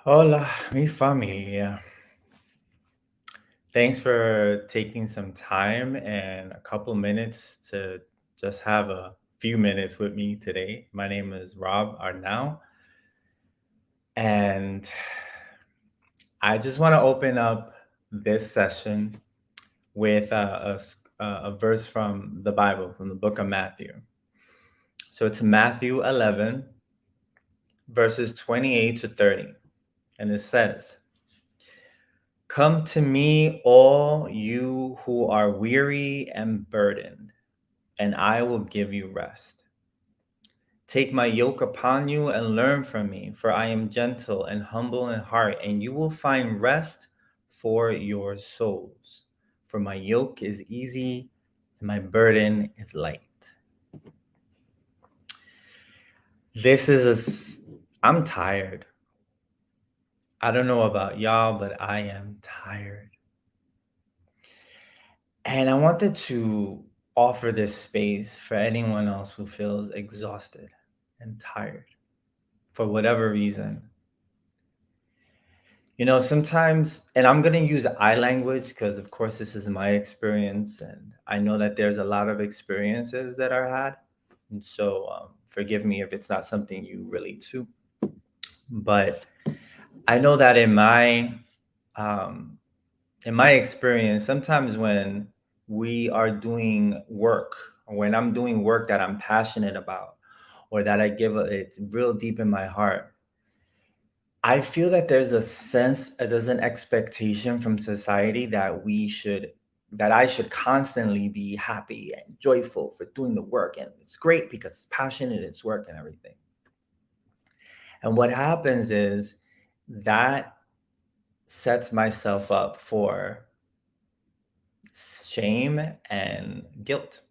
Hola, mi familia. Thanks for taking some time and a couple minutes to just have a few minutes with me today. My name is Rob Arnau, and I just want to open up this session with a verse from the Bible, from the book of Matthew. So it's Matthew 11, verses 28 to 30. And it says, "Come to me, all you who are weary and burdened, and I will give you rest. Take my yoke upon you and learn from me, for I am gentle and humble in heart, and you will find rest for your souls. For my yoke is easy and my burden is light." I'm tired. I don't know about y'all, but I am tired. And I wanted to offer this space for anyone else who feels exhausted and tired for whatever reason. Sometimes, and I'm going to use I language because, of course, this is my experience. And I know that there's a lot of experiences that are had. And so forgive me if it's not something you relate to. But I know that um, in my experience, sometimes when we are doing work, or when I'm doing work that I'm passionate about, or that it's real deep in my heart, I feel that there's an expectation from society that I should constantly be happy and joyful for doing the work. And it's great because it's passionate, it's work and everything. And what happens is that sets myself up for shame and guilt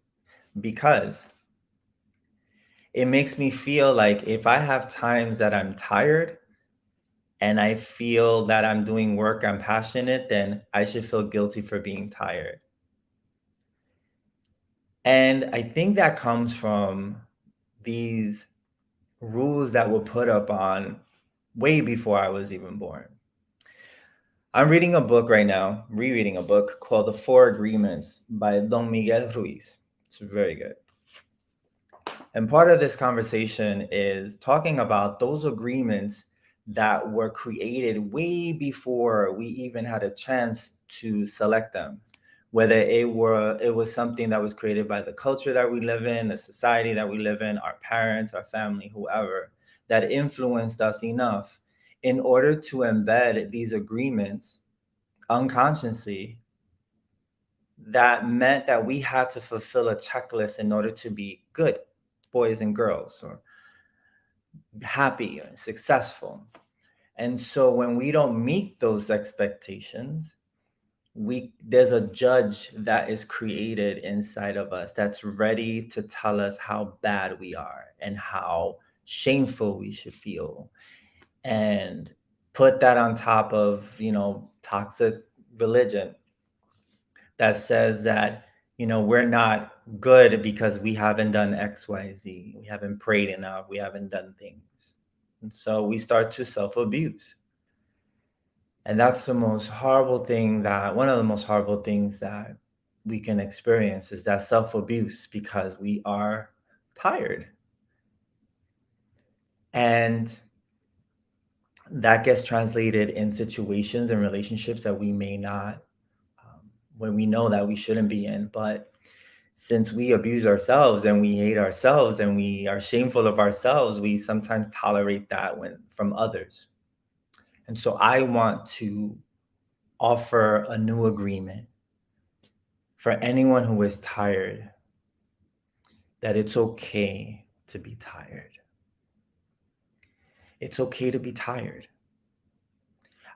because it makes me feel like if I have times that I'm tired and I feel that I'm doing work I'm passionate, then I should feel guilty for being tired. And I think that comes from these rules that were put up on way before I was even born. I'm reading a book right now, rereading a book called The Four Agreements by Don Miguel Ruiz. It's very good. And part of this conversation is talking about those agreements that were created way before we even had a chance to select them. Whether it was something that was created by the culture that we live in, the society that we live in, our parents, our family, whoever, that influenced us enough in order to embed these agreements unconsciously, that meant that we had to fulfill a checklist in order to be good boys and girls, or happy or successful. And so when we don't meet those expectations, there's a judge that is created inside of us that's ready to tell us how bad we are and how shameful we should feel, and put that on top of toxic religion that says that we're not good because we haven't done XYZ, we haven't prayed enough, we haven't done things. And so we start to self-abuse. And that's one of the most horrible things that we can experience is that self-abuse, because we are tired. And that gets translated in situations and relationships that we may not, when we know that we shouldn't be in. But since we abuse ourselves and we hate ourselves and we are shameful of ourselves, we sometimes tolerate that from others. And so I want to offer a new agreement for anyone who is tired, that it's okay to be tired. It's okay to be tired.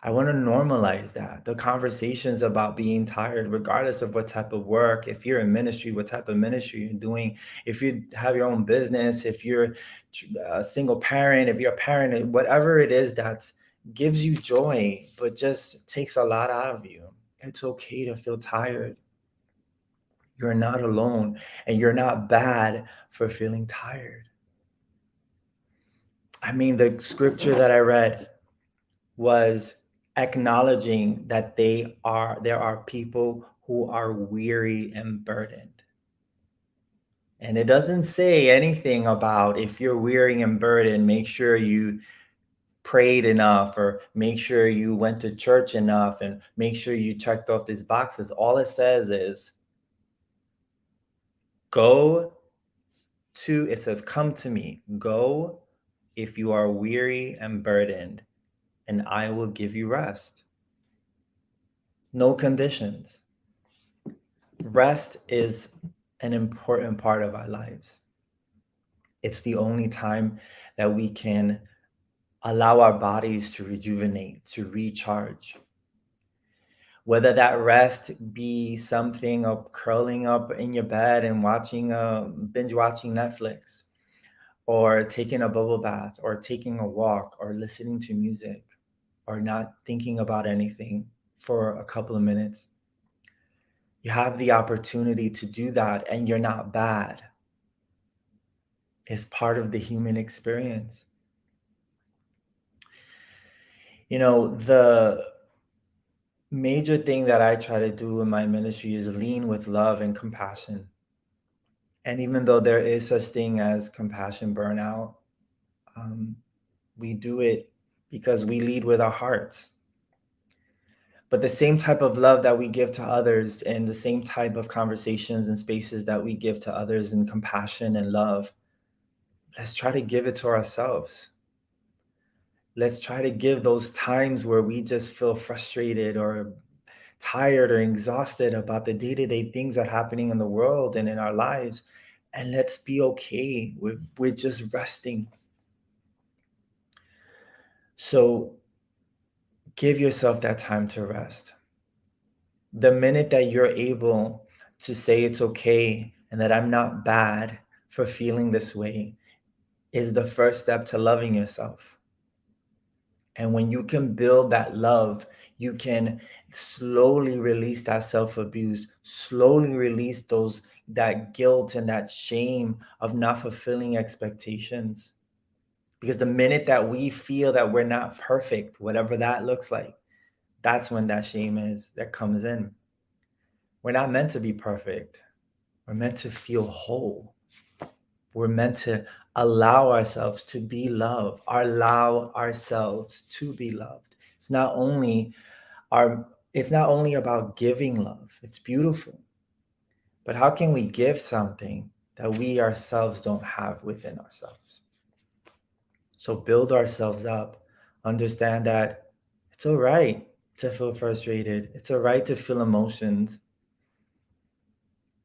I want to normalize that. The conversations about being tired, regardless of what type of work, if you're in ministry, what type of ministry you're doing, if you have your own business, if you're a single parent, if you're a parent, whatever it is that gives you joy, but just takes a lot out of you. It's okay to feel tired. You're not alone, and you're not bad for feeling tired. I mean, the scripture that I read was acknowledging that there are people who are weary and burdened. And it doesn't say anything about if you're weary and burdened, make sure you prayed enough or make sure you went to church enough and make sure you checked off these boxes. All it says is it says, come to me, go if you are weary and burdened, and I will give you rest. No conditions. Rest is an important part of our lives. It's the only time that we can allow our bodies to rejuvenate, to recharge. Whether that rest be something of curling up in your bed and binge watching Netflix, or taking a bubble bath, or taking a walk, or listening to music, or not thinking about anything for a couple of minutes. You have the opportunity to do that, and you're not bad. It's part of the human experience. The major thing that I try to do in my ministry is lean with love and compassion. And even though there is such thing as compassion burnout, we do it because we lead with our hearts. But the same type of love that we give to others and the same type of conversations and spaces that we give to others in compassion and love, let's try to give it to ourselves. Let's try to give those times where we just feel frustrated or tired or exhausted about the day-to-day things that are happening in the world and in our lives. And let's be okay with just resting. So give yourself that time to rest. The minute that you're able to say it's okay and that I'm not bad for feeling this way is the first step to loving yourself. And when you can build that love, you can slowly release that self-abuse, slowly release that guilt and that shame of not fulfilling expectations. Because the minute that we feel that we're not perfect, whatever that looks like, that's when that shame that comes in. We're not meant to be perfect. We're meant to feel whole. We're meant to allow ourselves to be loved, allow ourselves to be loved. It's not only about giving love. It's beautiful. But how can we give something that we ourselves don't have within ourselves? So build ourselves up. Understand that it's all right to feel frustrated. It's all right to feel emotions.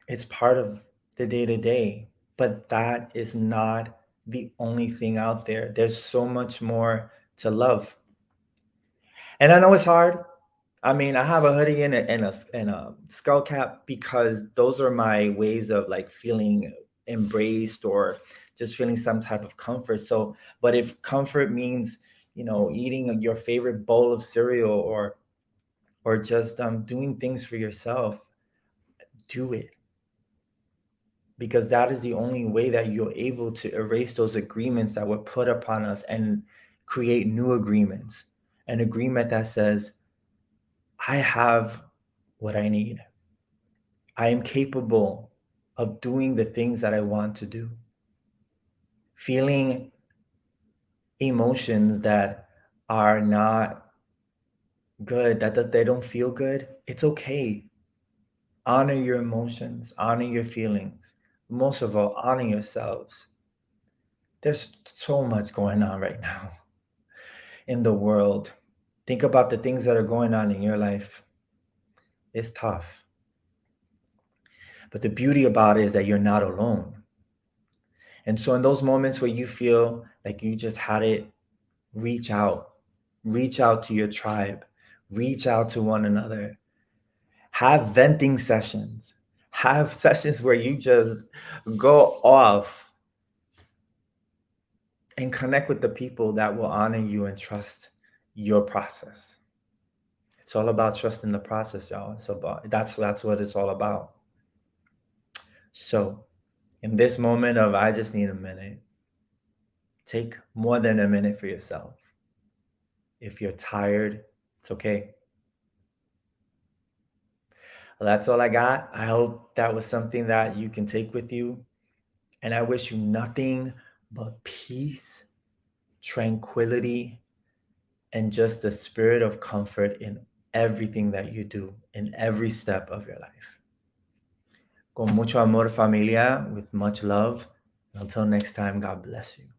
It's part of the day-to-day, but that is not the only thing out there. There's so much more to love. And I know it's hard. I mean, I have a hoodie and a skull cap because those are my ways of like feeling embraced or just feeling some type of comfort. So, but if comfort means, eating your favorite bowl of cereal or just doing things for yourself, do it. Because that is the only way that you're able to erase those agreements that were put upon us and create new agreements. An agreement that says, I have what I need. I am capable of doing the things that I want to do. Feeling emotions that are not good, that they don't feel good, it's okay. Honor your emotions, honor your feelings. Most of all, honor yourselves. There's so much going on right now in the world. Think about the things that are going on in your life. It's tough. But the beauty about it is that you're not alone. And so in those moments where you feel like you just had it, reach out to your tribe, reach out to one another, have venting sessions, have sessions where you just go off and connect with the people that will honor you and trust your process. It's all about trusting the process, y'all. That's what it's all about. So in this moment of I just need a minute, take more than a minute for yourself. If you're tired, it's okay. Well, that's all I got. I hope that was something that you can take with you. And I wish you nothing but peace, tranquility, and just the spirit of comfort in everything that you do, in every step of your life. Con mucho amor, familia, with much love. Until next time, God bless you.